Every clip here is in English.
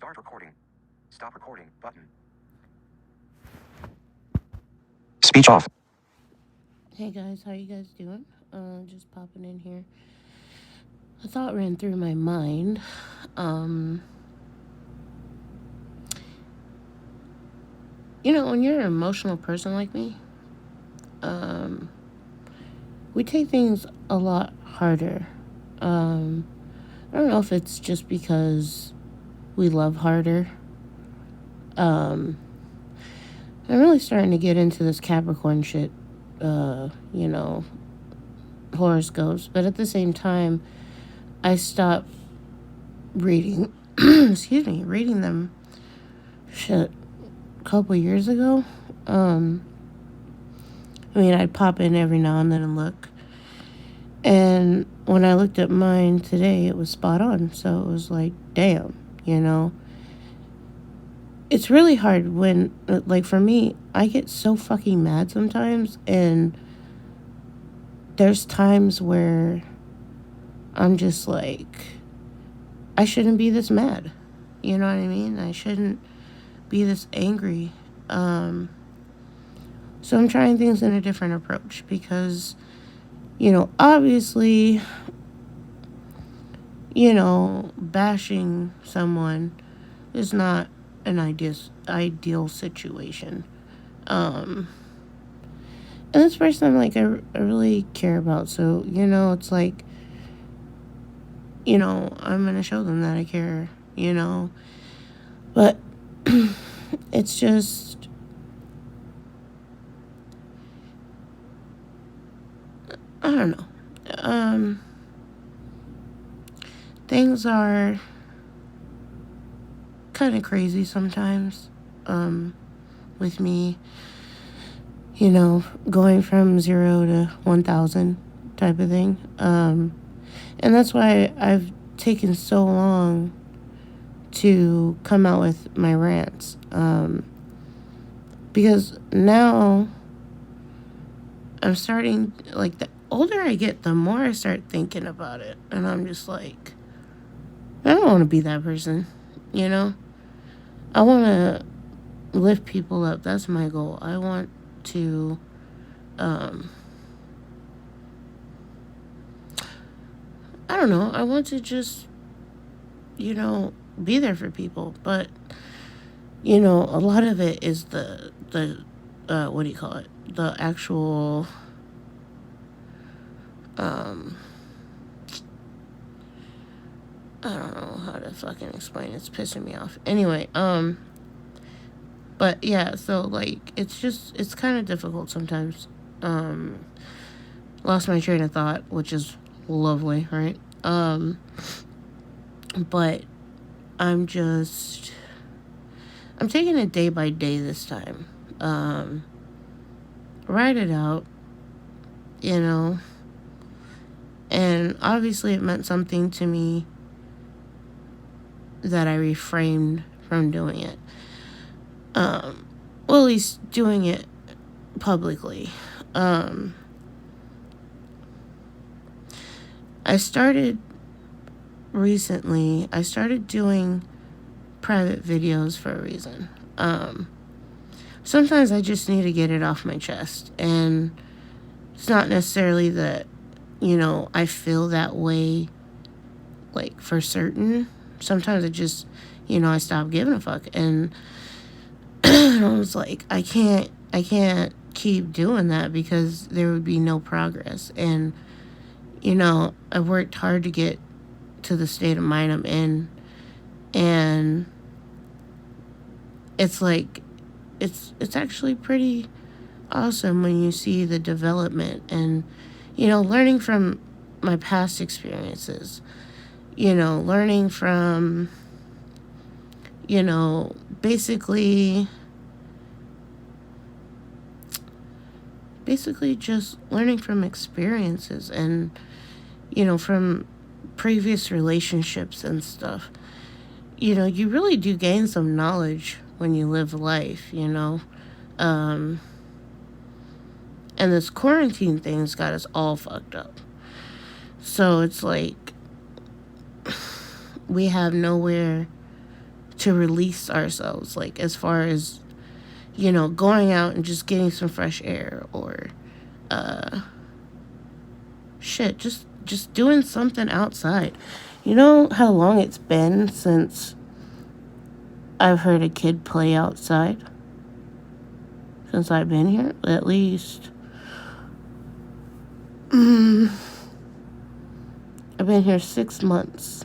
Start recording. Stop recording button. Speech off. Hey guys, how you guys doing? Just popping in here. A thought ran through my mind. When you're an emotional person like me, we take things a lot harder. I don't know if it's just because we love harder. I'm really starting to get into this Capricorn shit, horoscopes, but at the same time, I stopped reading, reading them shit a couple years ago. I'd pop in every now and then and look. And when I looked at mine today, it was spot on. So it was like, damn, It's really hard when, like, for me, I get so fucking mad sometimes. And there's times where I'm just like, I shouldn't be this mad. You know what I mean? I shouldn't be this angry. So I'm trying things in a different approach because, obviously, bashing someone is not an ideal situation. And this person I'm like, I really care about. So, it's like, I'm going to show them that I care, But it's just, I don't know. Things are kind of crazy sometimes with me, going from 0 to 1,000 type of thing. And that's why I've taken so long to come out with my rants. Because now I'm starting, like, the older I get, the more I start thinking about it. And I'm just like, I don't want to be that person, I want to lift people up. That's my goal. I want to, I don't know. I want to just, be there for people. But, a lot of it is the what do you call it? The actual, I don't know how to fucking explain it. It's pissing me off. Anyway, but yeah, so like, it's kind of difficult sometimes. Lost my train of thought, which is lovely, right? But I'm taking it day by day this time. Write it out, and obviously it meant something to me that I refrained from doing it. Well, at least doing it publicly. I started doing private videos for a reason. Sometimes I just need to get it off my chest, and it's not necessarily that, I feel that way, like, for certain. Sometimes it just, I stop giving a fuck, and I was like, I can't keep doing that because there would be no progress. And, I worked hard to get to the state of mind I'm in, and it's like, it's actually pretty awesome when you see the development and, learning from my past experiences, learning from, basically just learning from experiences and, from previous relationships and stuff. You really do gain some knowledge when you live life, and this quarantine thing's got us all fucked up. So it's like we have nowhere to release ourselves, like as far as, you know, going out and just getting some fresh air, or shit, just doing something outside. You know how long it's been since I've heard a kid play outside? Since I've been here? At least. I've been here 6 months.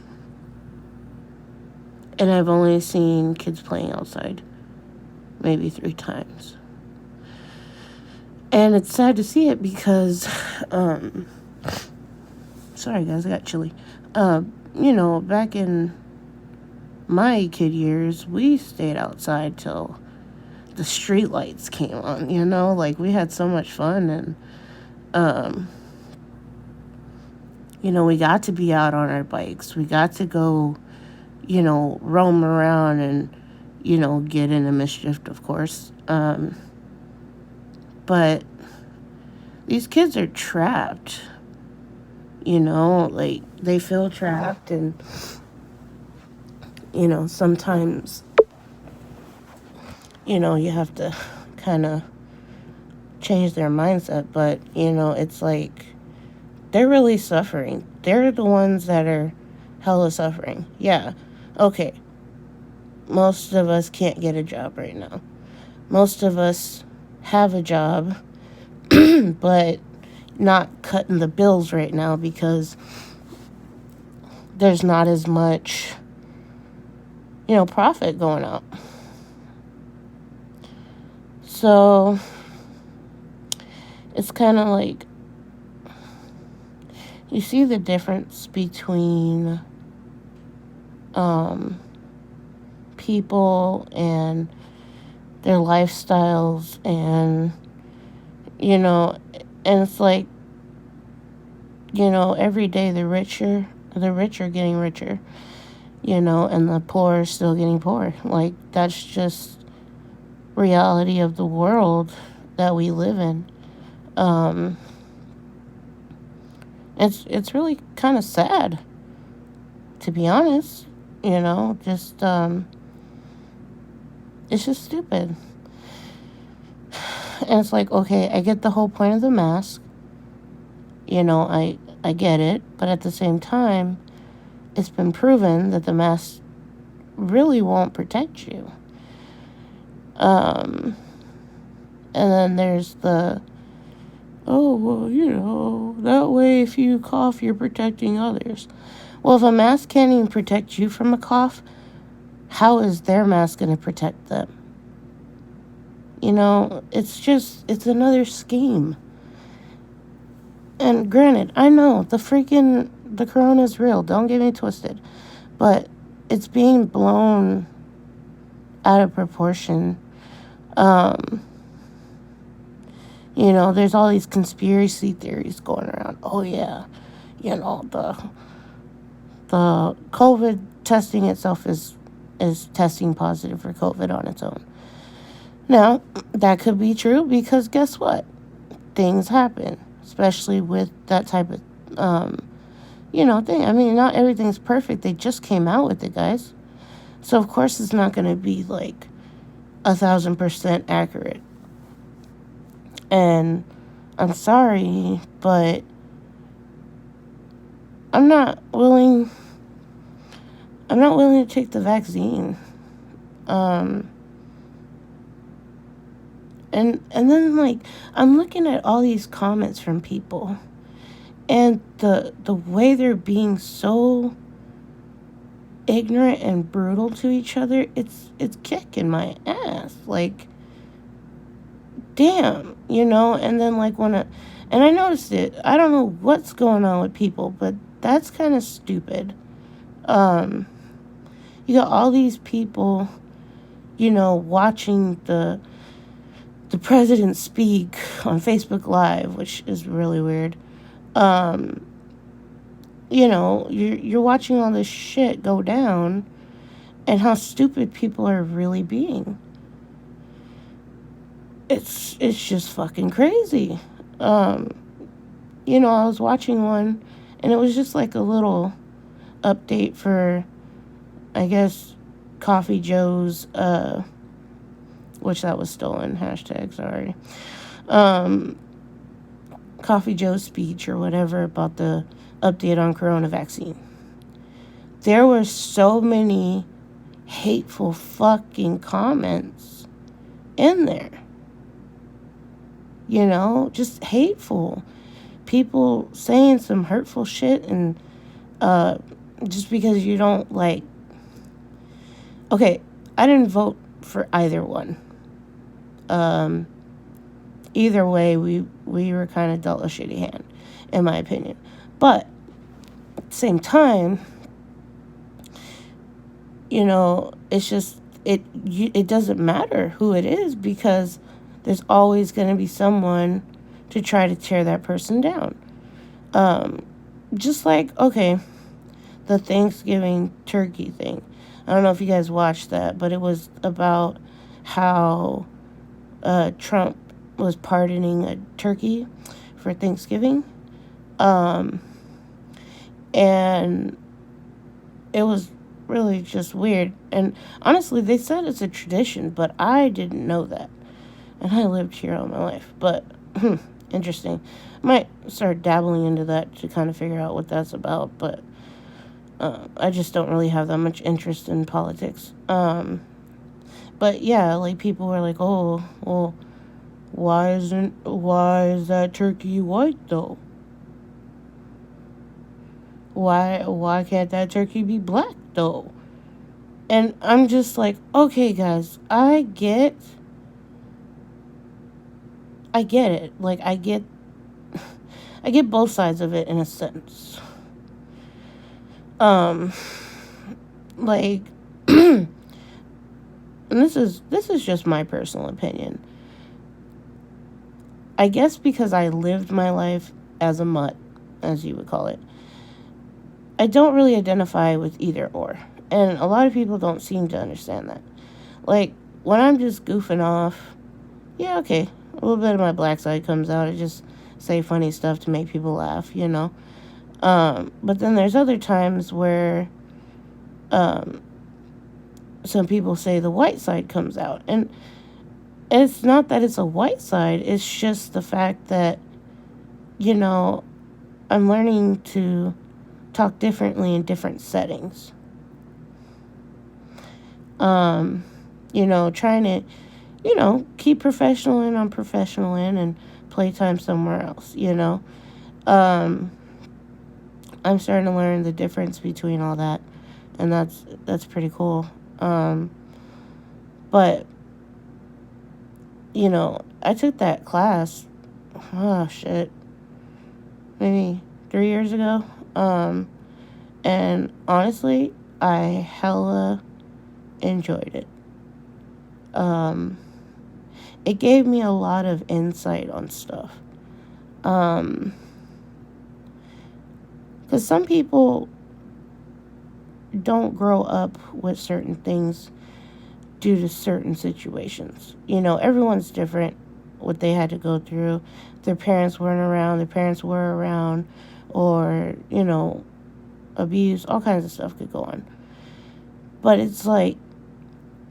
And I've only seen kids playing outside maybe 3 times. And it's sad to see it because, sorry guys, I got chilly. You know, back in my kid years, we stayed outside till the street lights came on, you know? Like, we had so much fun, and, you know, we got to be out on our bikes. We got to go, you know, roam around and, you know, get into mischief, of course. But these kids are trapped, you know, like, they feel trapped, and, you know, sometimes, you know, you have to kind of change their mindset, but, you know, it's like, they're really suffering. They're the ones that are hella suffering. Yeah, okay. Most of us can't get a job right now. Most of us have a job, but not cutting the bills right now because there's not as much, you know, profit going out. So it's kind of like, you see the difference between people and their lifestyles, and, you know, and it's like, you know, every day the rich are getting richer, you know, and the poor are still getting poor. Like, that's just reality of the world that we live in. It's really kind of sad, to be honest, you know, just, it's just stupid. And it's like, okay, I get the whole point of the mask, you know, I get it, but at the same time, it's been proven that the mask really won't protect you. And then there's the, oh, well, you know, that way if you cough, you're protecting others. Well, if a mask can't even protect you from a cough, how is their mask going to protect them? You know, it's another scheme. And granted, I know the corona is real, don't get me twisted, but it's being blown out of proportion. You know, there's all these conspiracy theories going around. Oh yeah, you know, the COVID testing itself is testing positive for COVID on its own. Now, that could be true because guess what? Things happen, especially with that type of, you know, thing. I mean, not everything's perfect. They just came out with it, guys. So, of course, it's not going to be like 1,000% accurate. And I'm sorry, but I'm not willing to take the vaccine. And then, like, I'm looking at all these comments from people, and the way they're being so ignorant and brutal to each other, it's kicking my ass. Like, damn, you know. And then, like, and I noticed it, I don't know what's going on with people, but that's kind of stupid. You got all these people, you know, watching the president speak on Facebook Live, which is really weird. You know, you're watching all this shit go down, and how stupid people are really being. It's just fucking crazy. You know, I was watching one, and it was just like a little update for, I guess, Coffee Joe's, which that was stolen, hashtag, sorry. Coffee Joe's speech or whatever about the update on corona vaccine. There were so many hateful fucking comments in there. You know, just hateful. People saying some hurtful shit, and just because you don't like. Okay, I didn't vote for either one. Either way, we were kind of dealt a shitty hand, in my opinion. But at the same time, you know, it's just it doesn't matter who it is, because there's always going to be someone to try to tear that person down. Just like, okay, the Thanksgiving turkey thing. I don't know if you guys watched that, but it was about how Trump was pardoning a turkey for Thanksgiving. And it was really just weird. And honestly, they said it's a tradition, but I didn't know that. And I lived here all my life. But, interesting. I might start dabbling into that to kind of figure out what that's about. But I just don't really have that much interest in politics. But yeah, like people were like, oh, well, why is that turkey white though? Why can't that turkey be black though? And I'm just like, okay guys, I get it. Like I get both sides of it in a sense. Like and this is just my personal opinion. I guess because I lived my life as a mutt, as you would call it, I don't really identify with either or. And a lot of people don't seem to understand that. Like, when I'm just goofing off, yeah, okay, a little bit of my black side comes out. I just say funny stuff to make people laugh, you know. But then there's other times where some people say the white side comes out. And it's not that it's a white side. It's just the fact that, you know, I'm learning to talk differently in different settings. You know, trying to, you know, keep professional in on professional in and playtime somewhere else, you know. I'm starting to learn the difference between all that, and that's pretty cool. But you know, I took that class, oh shit, maybe 3 years ago. And honestly, I hella enjoyed it. It gave me a lot of insight on stuff. Because some people don't grow up with certain things due to certain situations. You know, everyone's different, what they had to go through. Their parents weren't around, their parents were around, or, you know, abuse, all kinds of stuff could go on. But it's like,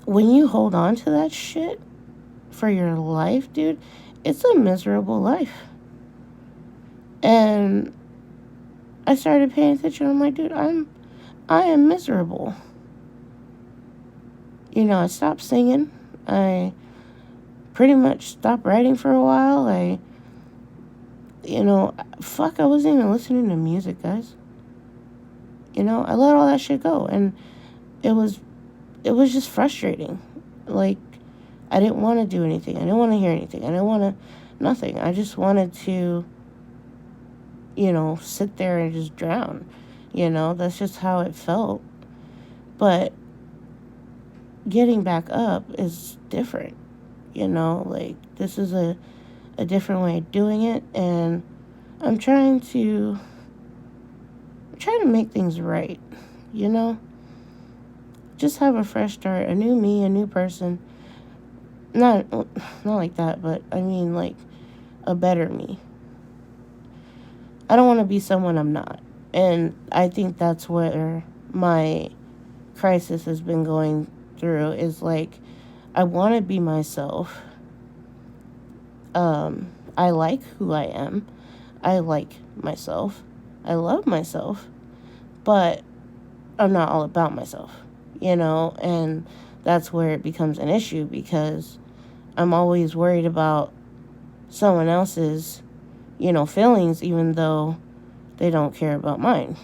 when you hold on to that shit for your life, dude, it's a miserable life. And I started paying attention. I'm like, dude, I am miserable. You know, I stopped singing. I pretty much stopped writing for a while. I wasn't even listening to music, guys. You know, I let all that shit go. And it was just frustrating. Like, I didn't want to do anything. I didn't want to hear anything. I didn't want to, nothing. I just wanted to, you know, sit there and just drown. You know, that's just how it felt. But getting back up is different. You know, like, this is a different way of doing it. And I'm trying to make things right, you know? Just have a fresh start, a new me, a new person. Not like that, but I mean, like, a better me. I don't want to be someone I'm not. And I think that's where my crisis has been going through is like, I want to be myself. I like who I am. I like myself. I love myself. But I'm not all about myself, and that's where it becomes an issue because I'm always worried about someone else's, feelings, even though they don't care about mine.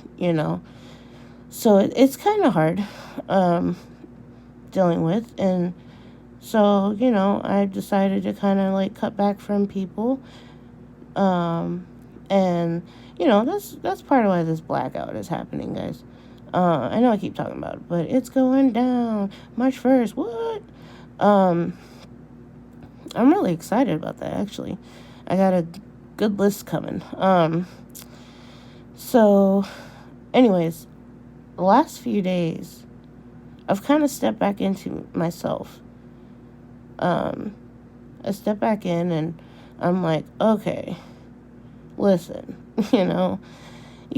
So it's kind of hard dealing with. And so, I decided to kind of like cut back from people. And, that's part of why this blackout is happening, guys. I know I keep talking about it, but it's going down March 1st. What? I'm really excited about that, actually. I got a good list coming. So, anyways, the last few days, I've kind of stepped back into myself. I step back in and I'm like, okay, listen, you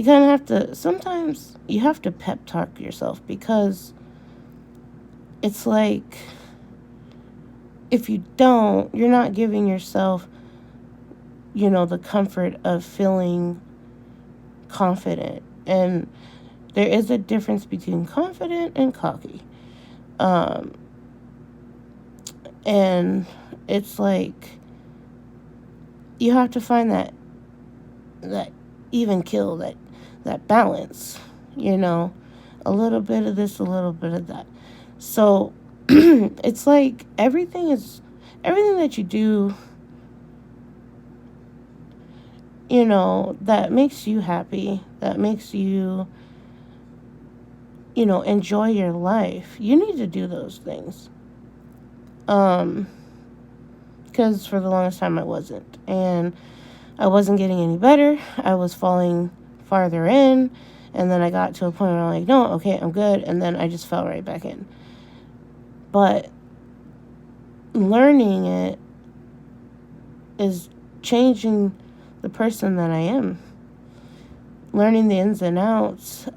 kind of have to, sometimes you have to pep talk yourself because it's like, if you don't, you're not giving yourself, the comfort of feeling confident. And there is a difference between confident and cocky. And it's like, you have to find that even kill, that balance, a little bit of this, a little bit of that. So it's like everything that you do, that makes you happy, that makes you, enjoy your life. You need to do those things. Because for the longest time I wasn't. And I wasn't getting any better. I was falling farther in. And then I got to a point where I'm like, no, okay, I'm good. And then I just fell right back in. But learning it is changing the person that I am. Learning the ins and outs.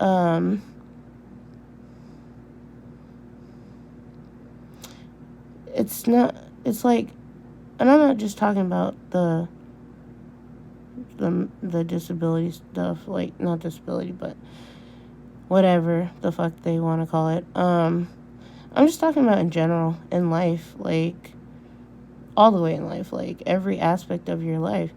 It's like, and I'm not just talking about the disability stuff, like, not disability, but whatever the fuck they want to call it. I'm just talking about in general, in life, like, all the way in life, like, every aspect of your life.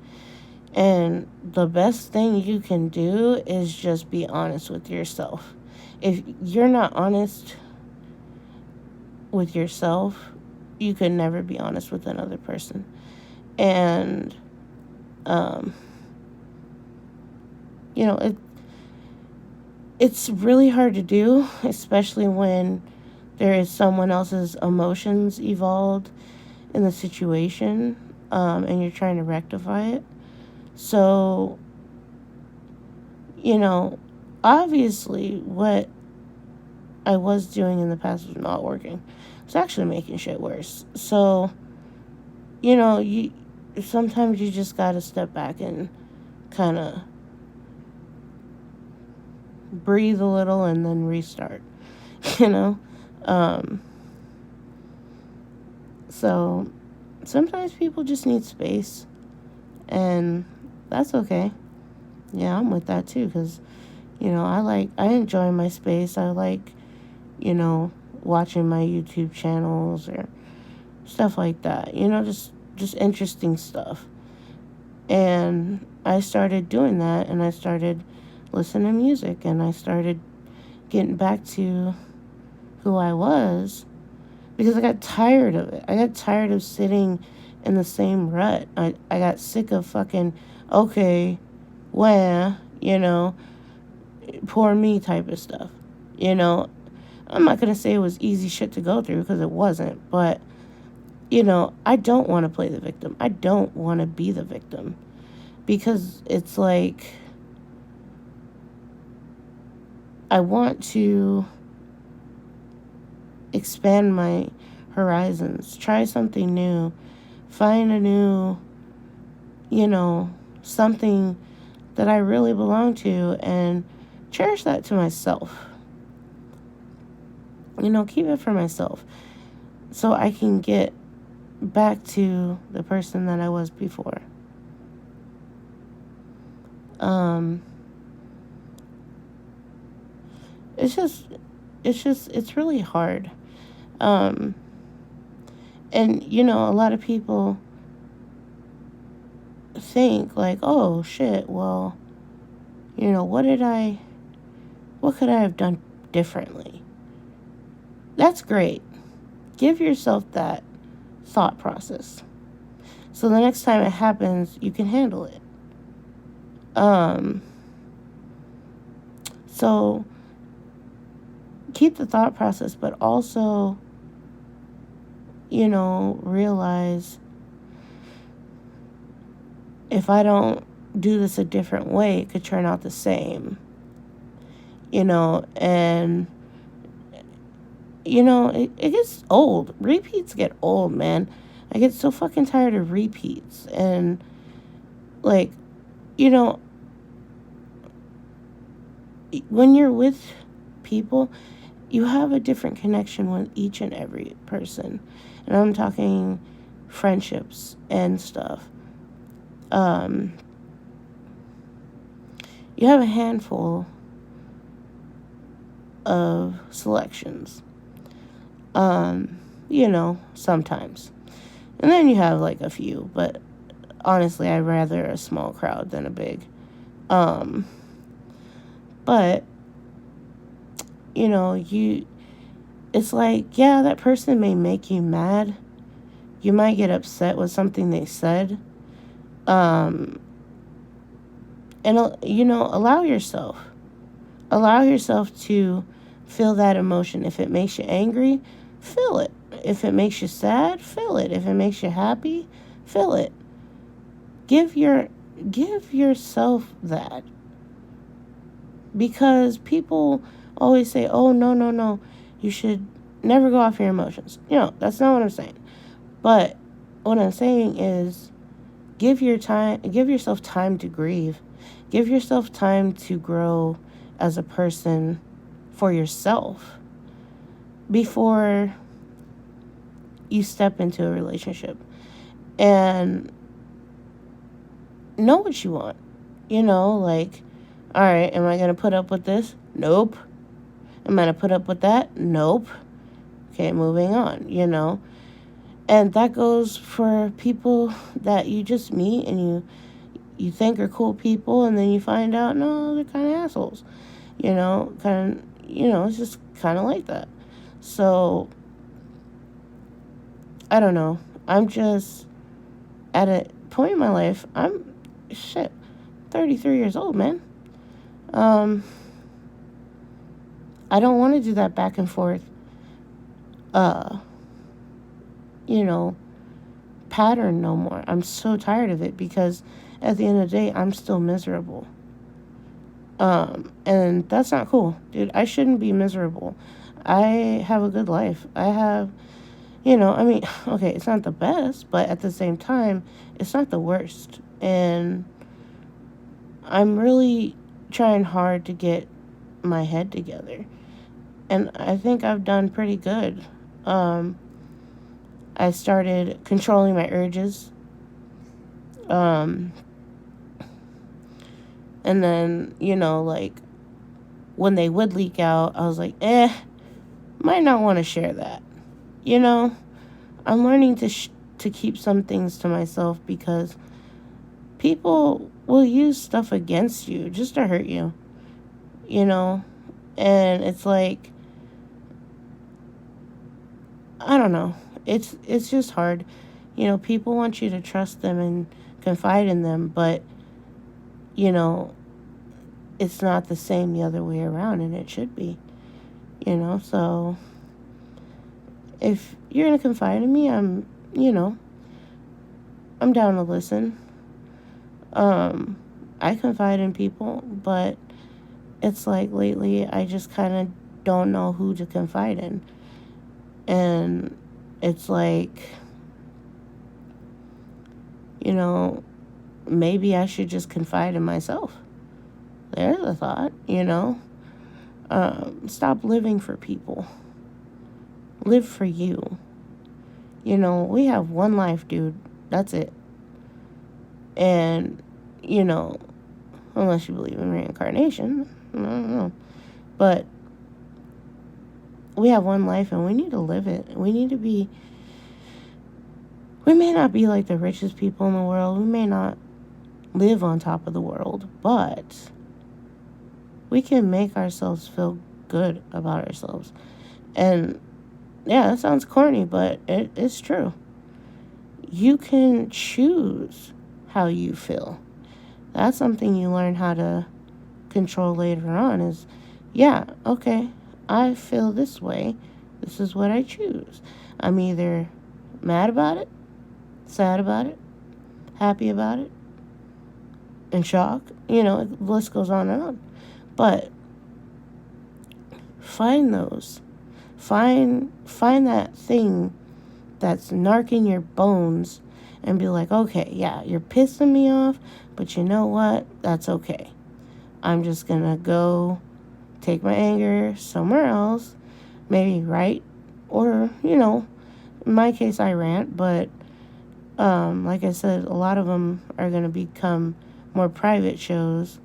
And the best thing you can do is just be honest with yourself. If you're not honest with yourself, you could never be honest with another person. And, it's really hard to do, especially when there is someone else's emotions involved in the situation, and you're trying to rectify it. So, obviously what I was doing in the past was not working. It's actually making shit worse. So, sometimes you just gotta step back and kind of breathe a little and then restart, you know? So sometimes people just need space, and that's okay. Yeah, I'm with that too, because, I enjoy my space. I like, watching my YouTube channels or stuff like that, just interesting stuff. And I started doing that, and I started listening to music, and I started getting back to who I was, because I got tired of it. I got tired of sitting in the same rut. I got sick of fucking, okay, well, poor me type of stuff. I'm not going to say it was easy shit to go through, because it wasn't. But, I don't want to play the victim. I don't want to be the victim. Because it's like, I want to expand my horizons, try something new, find a new, something that I really belong to, and cherish that to myself. Keep it for myself. so I can get back to the person that I was before. Um, it's just, it's really hard. Um, and, a lot of people think, like, oh, shit, well, what could I have done differently? That's great. Give yourself that thought process. So the next time it happens, you can handle it. Um, so keep the thought process, but also, realize if I don't do this a different way, it could turn out the same. And, it gets old. Repeats get old, man. I get so fucking tired of repeats. And, like, you know, when you're with people, you have a different connection with each and every person. And I'm talking friendships and stuff. You have a handful of selections. Sometimes. And then you have like a few, but honestly, I'd rather a small crowd than a big. But it's like, yeah, that person may make you mad. You might get upset with something they said. And allow yourself to feel that emotion. If it makes you angry, feel it. If it makes you sad, feel it. If it makes you happy, feel it. Give yourself that. Because people always say, oh, no, you should never go off your emotions. That's not what I'm saying. But what I'm saying is give yourself time to grieve. Give yourself time to grow as a person for yourself before you step into a relationship. And know what you want. Like, all right, am I going to put up with this? Nope. Am I going to put up with that? Nope. Okay, moving on, And that goes for people that you just meet and you think are cool people, and then you find out, no, they're kind of assholes. It's just kind of like that. So, I don't know. I'm just at a point in my life, I'm 33 years old, man. I don't want to do that back and forth, pattern no more. I'm so tired of it because at the end of the day, I'm still miserable. And that's not cool, dude. I shouldn't be miserable. I have a good life. I have, okay, it's not the best, but at the same time, it's not the worst. And I'm really trying hard to get my head together. And I think I've done pretty good. I started controlling my urges. And then, like, when they would leak out, I was like, might not want to share that. I'm learning to keep some things to myself because people will use stuff against you just to hurt you. And it's like, I don't know. It's just hard. People want you to trust them and confide in them, but it's not the same the other way around, and it should be. So if you're gonna confide in me, I'm down to listen. I confide in people, but it's like lately I just kind of don't know who to confide in. And it's like, maybe I should just confide in myself. There's a thought, Stop living for people. Live for you. We have one life, dude. That's it. And, you know, unless you believe in reincarnation, I don't know. But we have one life and we need to live it. We may not be like the richest people in the world. We may not live on top of the world, but we can make ourselves feel good about ourselves. And yeah, that sounds corny, but it's true. You can choose how you feel. That's something you learn how to control later on is, yeah, okay, I feel this way. This is what I choose. I'm either mad about it, sad about it, happy about it, in shock. The list goes on and on. But find those. Find that thing that's narking your bones and be like, okay, yeah, you're pissing me off, but you know what? That's okay. I'm just going to go take my anger somewhere else, maybe write, or, in my case, I rant, but like I said, a lot of them are going to become more private shows.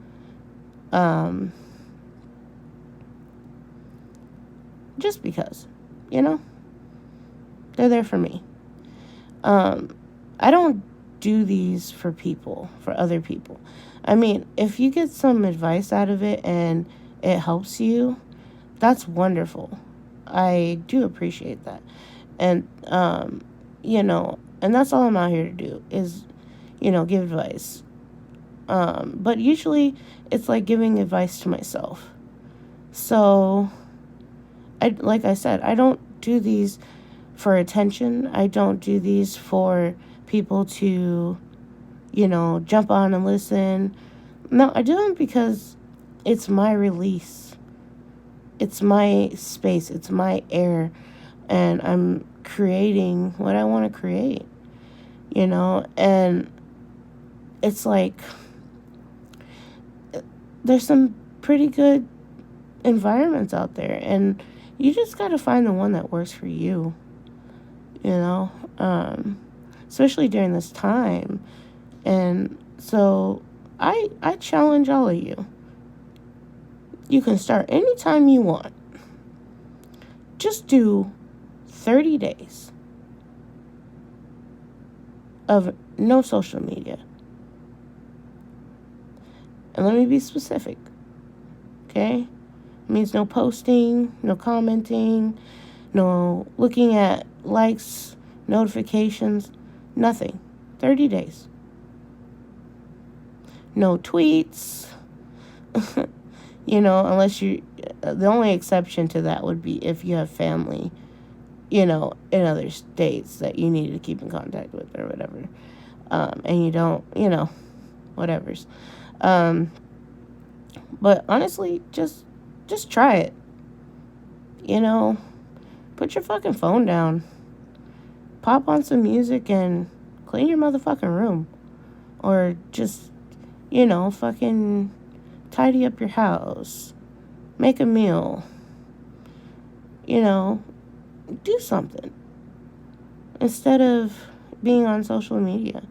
Just because, they're there for me. I don't do these for other people. I mean, if you get some advice out of it and it helps you, that's wonderful. I do appreciate that. And, and that's all I'm out here to do is, give advice. But usually it's like giving advice to myself. So, like I said, I don't do these for attention. I don't do these for people to, jump on and listen. No, I do them because it's my release. It's my space. It's my air. And I'm creating what I want to create, and it's like there's some pretty good environments out there, and you just got to find the one that works for you, especially during this time. And so I challenge all of you. You can start anytime you want. Just do 30 days of no social media. And let me be specific, okay? It means no posting, no commenting, no looking at likes, notifications, nothing. 30 days. No tweets, unless the only exception to that would be if you have family, in other states that you need to keep in contact with or whatever. And you don't, whatever's. But honestly, just try it. Put your fucking phone down. Pop on some music and clean your motherfucking room. Or just, fucking tidy up your house. Make a meal. Do something. Instead of being on social media.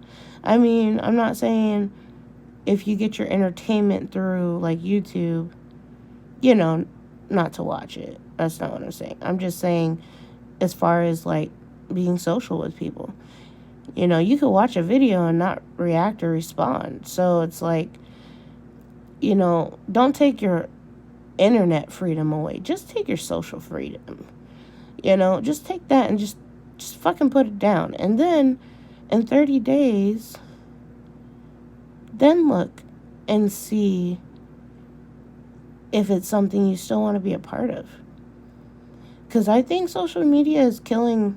I mean, I'm not saying if you get your entertainment through like YouTube, not to watch it. That's not what I'm saying. I'm just saying as far as like being social with people. You could watch a video and not react or respond. So it's like, don't take your internet freedom away. Just take your social freedom. Just take that and just fucking put it down. And then in 30 days, then look and see if it's something you still want to be a part of. Because I think social media is killing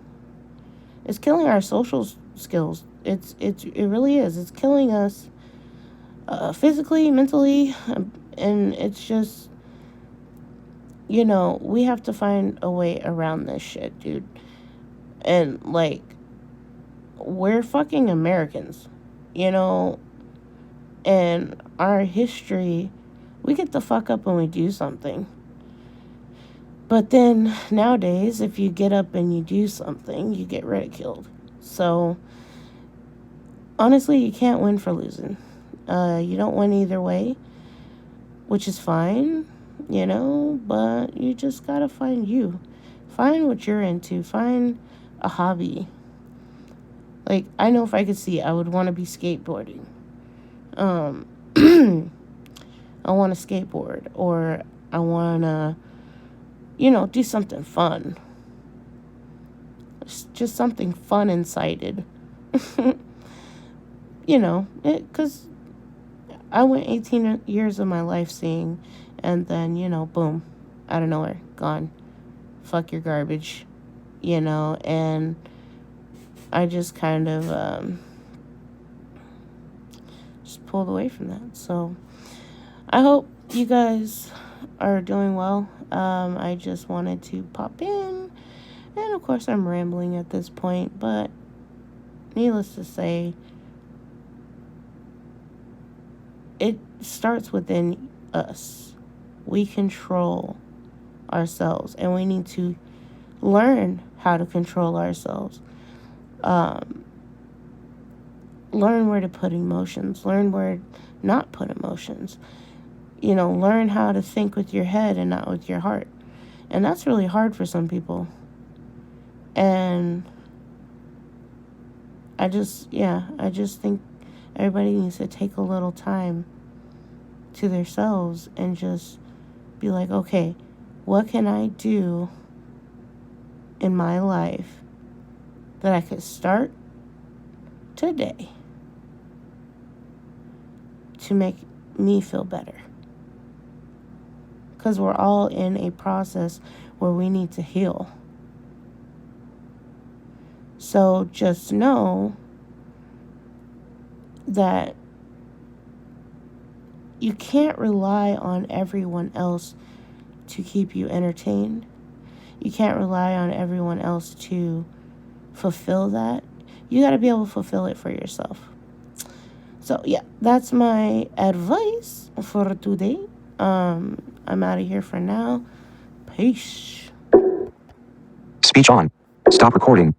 our social skills. It really is. It's killing us physically, mentally, and it's just, we have to find a way around this shit, dude. And like, we're fucking Americans, and our history, we get the fuck up when we do something. But then nowadays, if you get up and you do something, you get ridiculed. So honestly, you can't win for losing. You don't win either way, which is fine, but you just gotta find you. Find what you're into. Find a hobby. Like, I know if I could see, I would want to be skateboarding. Um, I want to skateboard, or I want to, do something fun. Just something fun and sighted. Because I went 18 years of my life seeing, and then, boom, out of nowhere, gone. Fuck your garbage, and I just kind of just pulled away from that. So I hope you guys are doing well. I just wanted to pop in, and of course I'm rambling at this point, but needless to say, it starts within us. We control ourselves, and we need to learn how to control ourselves. Learn where to put emotions, learn where not put emotions. Learn how to think with your head and not with your heart. And that's really hard for some people. And I just think everybody needs to take a little time to themselves and just be like, okay, what can I do in my life that I could start today to make me feel better? Because we're all in a process where we need to heal. So just know that you can't rely on everyone else to keep you entertained. You can't rely on everyone else to fulfill that. You got to be able to fulfill it for yourself. So yeah, that's my advice for today. I'm out of here for now. Peace. Speech on. Stop recording.